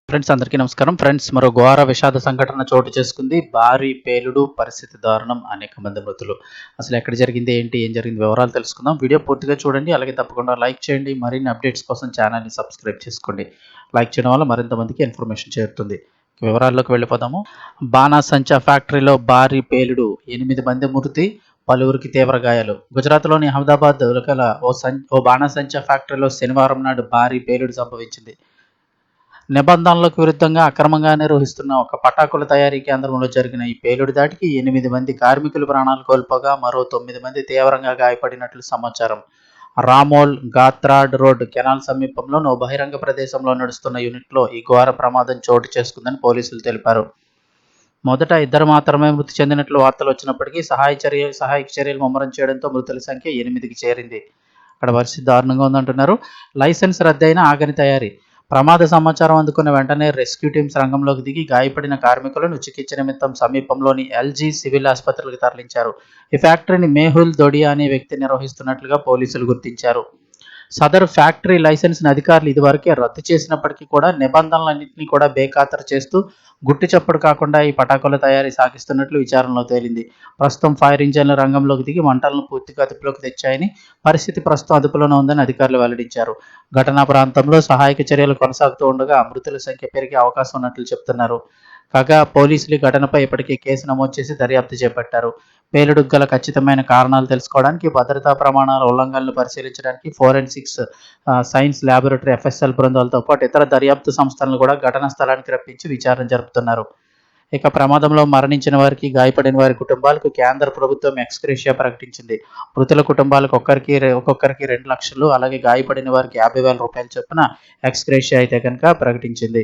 Friends అందరికీ నమస్కారం. Friends మరో ఘోర విషాద సంఘటన చోటు చేసుకుంది. భారీ పేలుడు, పరిస్థితి దారుణం, అనేక మంది మృతులు. అసలు ఎక్కడ జరిగింది, ఏంటి, ఏం జరిగింది వివరాలు తెలుసుకుందాం. వీడియో పూర్తిగా చూడండి. అలాగే తప్పకుండా లైక్ చేయండి. మరిన్ని అప్డేట్స్ కోసం ఛానల్ని సబ్స్క్రైబ్ చేసుకోండి. లైక్ చేయడం వల్ల మరింత మందికి ఇన్ఫర్మేషన్ చేరుతుంది. వివరాల్లోకి వెళ్ళిపోదాము. బాణాసంచా ఫ్యాక్టరీలో భారీ పేలుడు, 8 మంది మృతి, పలువురికి తీవ్ర గాయాలు. గుజరాత్లోని అహ్మదాబాద్ గల ఓ బాణాసంచా ఫ్యాక్టరీలో శనివారం నాడు భారీ పేలుడు సంభవించింది. నిబంధనలకు విరుద్ధంగా అక్రమంగా నిర్వహిస్తున్న ఒక పటాకుల తయారీ కేంద్రంలో జరిగిన ఈ పేలుడు దాడికి 8 మంది కార్మికులు ప్రాణాలు కోల్పోగా మరో 9 మంది తీవ్రంగా గాయపడినట్లు సమాచారం. రామోల్ గాత్రాడ్ రోడ్ కెనాల్ సమీపంలో బహిరంగ ప్రదేశంలో నడుస్తున్న యూనిట్లో ఈ ఘోర ప్రమాదం చోటు చేసుకుందని పోలీసులు తెలిపారు. మొదట 2 మాత్రమే మృతి చెందినట్లు వార్తలు వచ్చినప్పటికీ సహాయక చర్యలు ముమ్మరం చేయడంతో మృతుల సంఖ్య 8కి చేరింది. అక్కడ పరిస్థితి దారుణంగా ఉందంటున్నారు. లైసెన్స్ రద్దయిన ఆగని తయారీ. ప్రమాద సమాచారం అందుకున్న వెంటనే రెస్క్యూ టీమ్స్ రంగంలోకి దిగి గాయపడిన కార్మికులను చికిత్స నిమిత్తం సమీపంలోని ఎల్జీ సివిల్ ఆసుపత్రికి తరలించారు. ఈ ఫ్యాక్టరీని మేహుల్ దొడియా అనే వ్యక్తి నిర్వహిస్తున్నట్లుగా పోలీసులు గుర్తించారు. సదరు ఫ్యాక్టరీ లైసెన్స్ని అధికారులు ఇదివరకే రద్దు చేసినప్పటికీ కూడా నిబంధనలన్నింటినీ కూడా బేఖాతరు చేస్తూ గుట్టు చప్పుడు కాకుండా ఈ పటాకుల తయారీ సాగిస్తున్నట్లు విచారణలో తేలింది. ప్రస్తుతం ఫైర్ ఇంజన్ల రంగంలోకి దిగి మంటలను పూర్తిగా అదుపులోకి తెచ్చాయని, పరిస్థితి ప్రస్తుతం అదుపులోనే ఉందని అధికారులు వెల్లడించారు. ఘటనా ప్రాంతంలో సహాయక చర్యలు కొనసాగుతూ ఉండగా మృతుల సంఖ్య పెరిగే అవకాశం ఉన్నట్లు చెబుతున్నారు. కాగా పోలీసులు ఈ ఘటనపై ఇప్పటికే కేసు నమోదు చేసి దర్యాప్తు చేపట్టారు. పేలుడుకు గల ఖచ్చితమైన కారణాలు తెలుసుకోవడానికి, భద్రతా ప్రమాణాల ఉల్లంఘనలు పరిశీలించడానికి ఫోరెన్సిక్స్ సైన్స్ ల్యాబొరేటరీ ఎఫ్ఎస్ఎల్ బృందాలతో పాటు ఇతర దర్యాప్తు సంస్థలను కూడా ఘటనా స్థలానికి రప్పించి విచారణ జరుపుతున్నారు. ఇక ప్రమాదంలో మరణించిన వారికి, గాయపడిన వారి కుటుంబాలకు కేంద్ర ప్రభుత్వం ఎక్స్‌గ్రేషియా ప్రకటించింది. మృతుల కుటుంబాలకు ఒక్కొక్కరికి 2 లక్షలు, అలాగే గాయపడిన వారికి 50,000 రూపాయల చొప్పున ఎక్స్‌గ్రేషియా అయితే కనుక ప్రకటించింది.